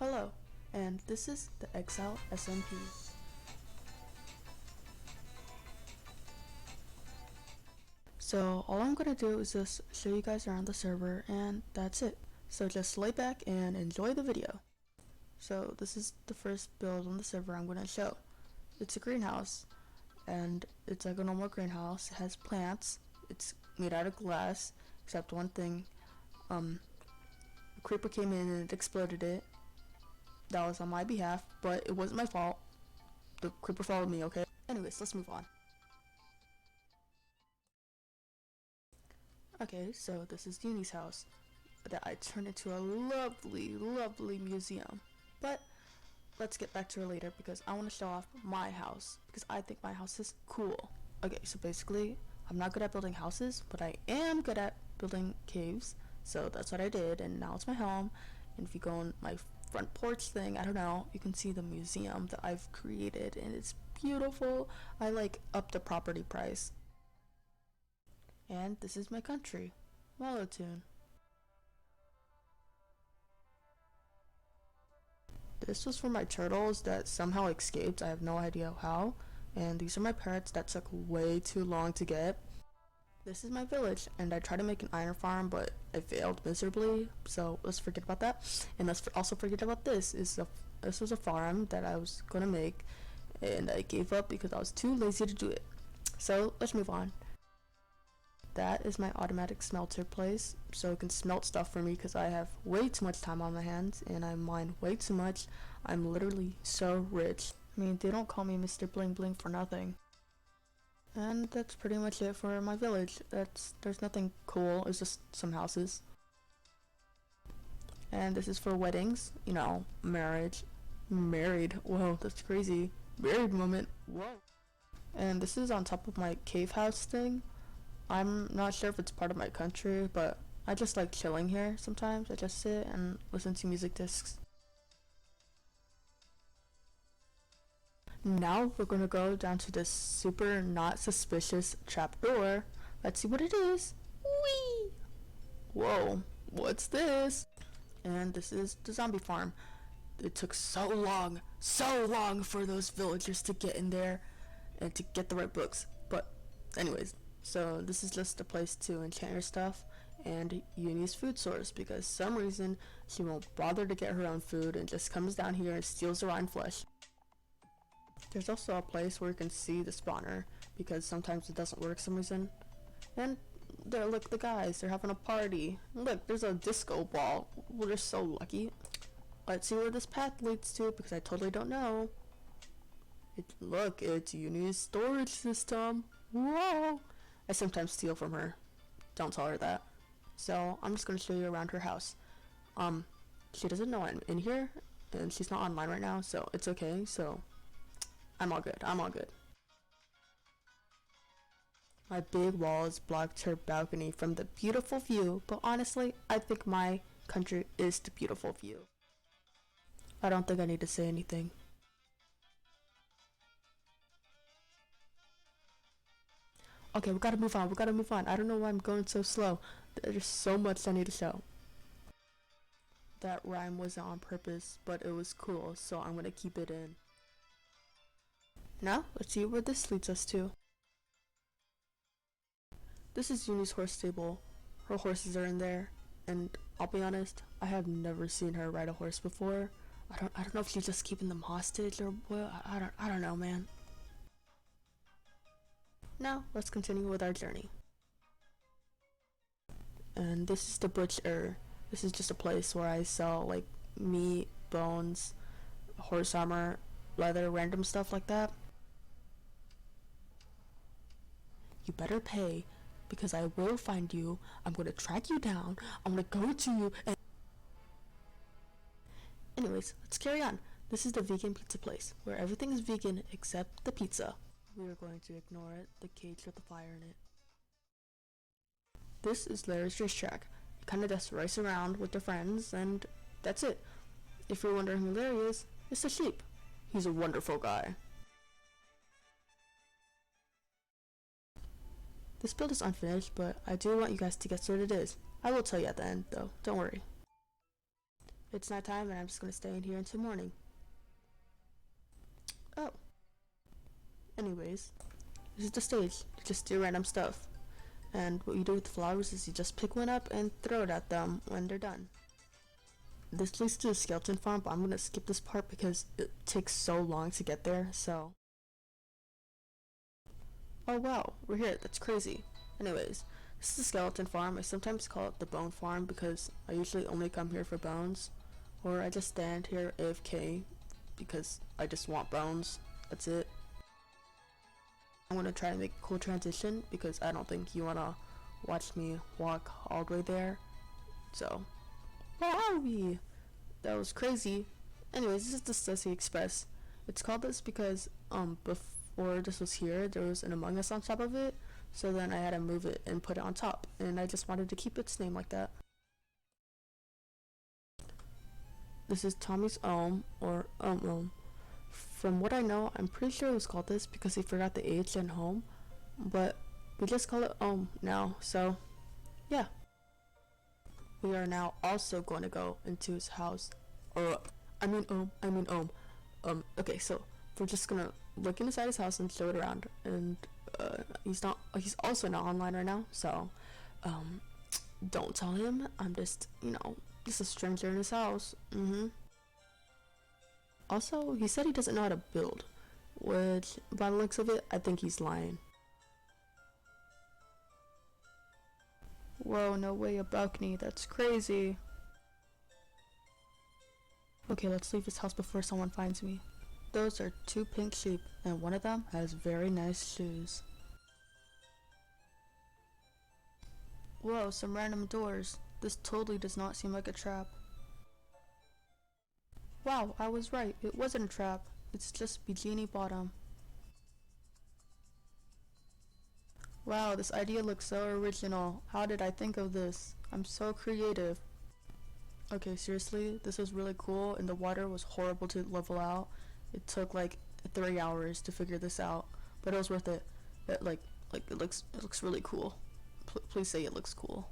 Hello, and this is the ExileSMP. So all I'm gonna do is just show you guys around the server, and that's it. So just lay back and enjoy the video. So this is the first build on the server I'm gonna show. It's a greenhouse, and it's like a normal greenhouse. It has plants. It's made out of glass, except one thing. A creeper came in and it exploded it. That was on my behalf, but it wasn't my fault. The creeper followed me, okay? Anyways, let's move on. Okay, so this is Uni's house that I turned into a lovely museum. But let's get back to her later because I want to show off my house because I think my house is cool. Okay, so basically, I'm not good at building houses, but I am good at building caves. So that's what I did, and now it's my home. And if you go on my front porch thing, I don't know, you can see the museum that I've created, and it's beautiful. I like up the property price. And this is my country, Molotune. This was for my turtles that somehow escaped. I have no idea how. And these are my parrots that took way too long to get. This is my village, and I tried to make an iron farm, but I failed miserably, so let's forget about that. And let's also forget about this. This was a farm that I was gonna make, and I gave up because I was too lazy to do it. So let's move on. That is my automatic smelter place, so it can smelt stuff for me because I have way too much time on my hands, and I mine way too much. I'm literally so rich. I mean, they don't call me Mr. Bling Bling for nothing. And that's pretty much it for my village. There's nothing cool, it's just some houses. And this is for weddings, you know, marriage. Married, whoa, that's crazy. Married moment, whoa. And this is on top of my cave house thing. I'm not sure if it's part of my country, but I just like chilling here sometimes. I just sit and listen to music discs. Now we're gonna go down to this super not suspicious trapdoor. Let's see what it is. Whee! Whoa, what's this? And this is the zombie farm. It took so long for those villagers to get in there and to get the right books. But anyways, so this is just a place to enchant your stuff and Uni's food source because some reason she won't bother to get her own food and just comes down here and steals the rotten flesh. There's also a place where you can see the spawner because sometimes it doesn't work for some reason. And there, look, the guys, they're having a party. Look, there's a disco ball. We're so lucky. Let's see where this path leads to because I totally don't know. Look, it's Uni's storage system. Whoa! I sometimes steal from her. Don't tell her that. So I'm just gonna show you around her house. She doesn't know I'm in here, and she's not online right now, so it's okay. So I'm all good. My big walls blocked her balcony from the beautiful view, but honestly, I think my country is the beautiful view. I don't think I need to say anything. Okay, we gotta move on. I don't know why I'm going so slow. There's so much I need to show. That rhyme wasn't on purpose, but it was cool, so I'm gonna keep it in. Now, let's see where this leads us to. This is Uni's horse stable. Her horses are in there, and I'll be honest, I have never seen her ride a horse before. I don't know if she's just keeping them hostage or what. I don't know, man. Now, let's continue with our journey. And this is the Butchr. This is just a place where I sell like meat, bones, horse armor, leather, random stuff like that. You better pay because I will find you. I'm gonna track you down. I'm gonna go to you and anyways, let's carry on. This is the vegan pizza place where everything is vegan except the pizza. We are going to ignore it, the cage with the fire in it. This is Lair's racetrack. You kinda just race around with your friends and that's it. If you're wondering who Lair is, it's the sheep. He's a wonderful guy. This build is unfinished, but I do want you guys to guess what it is. I will tell you at the end though, don't worry. It's nighttime and I'm just gonna stay in here until morning. Oh. Anyways, this is the stage. You just do random stuff. And what you do with the flowers is you just pick one up and throw it at them when they're done. This leads to a skeleton farm, but I'm gonna skip this part because it takes so long to get there, so. Oh wow, we're here, that's crazy. Anyways, this is a skeleton farm. I sometimes call it the bone farm because I usually only come here for bones. Or I just stand here AFK because I just want bones. That's it. I'm gonna try to make a cool transition because I don't think you wanna watch me walk all the way there. So, wowie! That was crazy. Anyways, this is the SUussy Express. It's called this because before this was here, there was an Among Us on top of it. So then I had to move it and put it on top, and I just wanted to keep its name like that. This is Tommy's OmeOme, or OmeOme. From what I know, I'm pretty sure it was called this because he forgot the H and home, but we just call it Ome now, so yeah. We are now also going to go into his house, or I mean Ome. Okay, so we're just gonna look inside his house and show it around, and he's also not online right now, so don't tell him. I'm just, just a stranger in his house. Also, he said he doesn't know how to build, which, by the looks of it, I think he's lying. Whoa, no way, a balcony, that's crazy. Okay, let's leave his house before someone finds me. Those are 2 pink sheep, and one of them has very nice shoes. Whoa, some random doors. This totally does not seem like a trap. Wow, I was right. It wasn't a trap. It's just Bijini Bottom. Wow, this idea looks so original. How did I think of this? I'm so creative. Okay, seriously, this was really cool, and the water was horrible to level out. It took like 3 hours to figure this out, but it was worth it. It it looks really cool. Please say it looks cool.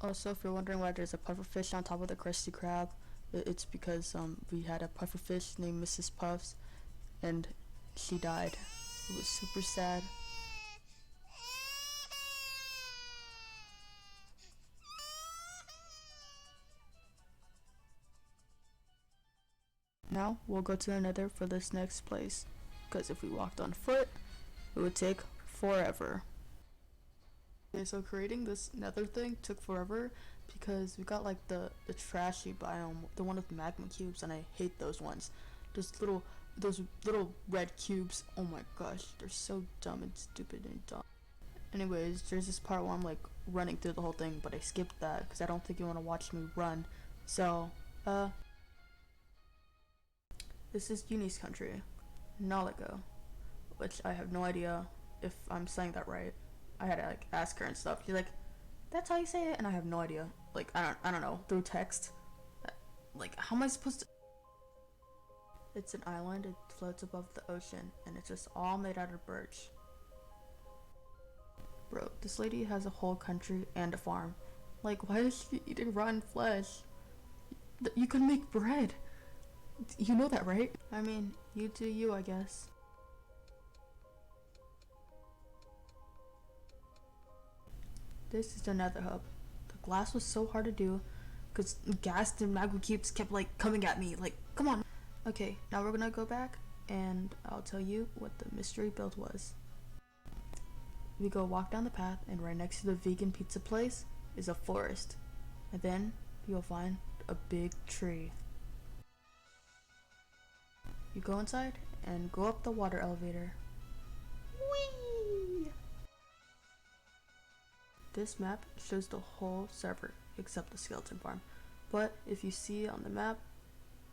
Also, if you're wondering why there's a pufferfish on top of the Krusty Krab, it's because we had a pufferfish named Mrs. Puffs, and she died. It was super sad. Now we'll go to the Nether for this next place, because if we walked on foot, it would take forever. Okay, so creating this Nether thing took forever because we got like the trashy biome, the one with magma cubes, and I hate those ones. Those little red cubes. Oh my gosh, they're so dumb and stupid and dumb. Anyways, there's this part where I'm like running through the whole thing, but I skipped that because I don't think you want to watch me run. So, this is Uni's country, Nalago, which I have no idea if I'm saying that right. I had to like ask her and stuff. She's like, "That's how you say it," and I have no idea. Like I don't know through text. Like how am I supposed to? It's an island. It floats above the ocean, and it's just all made out of birch. Bro, this lady has a whole country and a farm. Like, why is she eating rotten flesh? You can make bread. You know that, right? I mean, you do you, I guess. This is the Neather Hub. The glass was so hard to do because gas and magma cubes kept like coming at me. Like, come on. Okay, now we're gonna go back and I'll tell you what the mystery build was. We go walk down the path, and right next to the vegan pizza place is a forest. And then you'll find a big tree. You go inside and go up the water elevator. Whee! This map shows the whole server except the skeleton farm. But if you see on the map,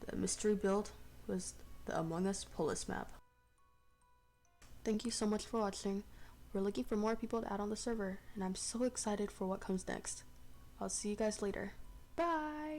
the mystery build was the Among Us Polis map. Thank you so much for watching. We're looking for more people to add on the server, and I'm so excited for what comes next. I'll see you guys later. Bye!